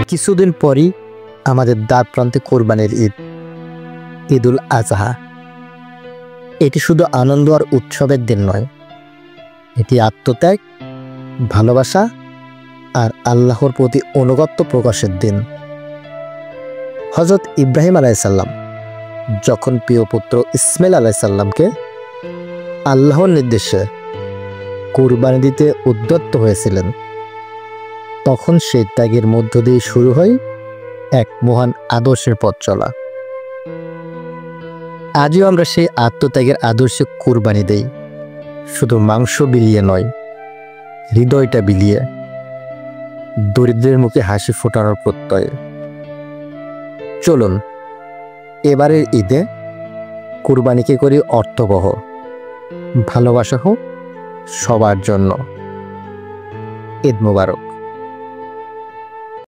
কিছুদিন পরই আমাদের দ্বার প্রান্তে কোরবানির ঈদ, ঈদুল আজহা। এটি শুধু আনন্দ আর উৎসবের দিন নয়, এটি আত্মত্যাগ, ভালোবাসা আর আল্লাহর প্রতি অনুগত্য প্রকাশের দিন। হযরত ইব্রাহিম আলাইসাল্লাম যখন প্রিয় পুত্র ইসমাইল আলাইসাল্লামকে আল্লাহর নির্দেশে কোরবানি দিতে উদ্যত হয়েছিলেন, তখন সেই ত্যাগের মধ্য দিয়ে শুরু হয় এক মহান আদর্শের পথ চলা। আজও আমরা সেই আত্মত্যাগের আদর্শে কোরবানি দেই, শুধু মাংস বিলিয়ে নয়, হৃদয়টা বিলিয়ে, দরিদ্রের মুখে হাসি ফোটানোর প্রত্যয়ে। চলুন এবারের ঈদে কোরবানিকে করি অর্থবহ, ভালোবাসা হোক সবার জন্য। ঈদ মোবারক।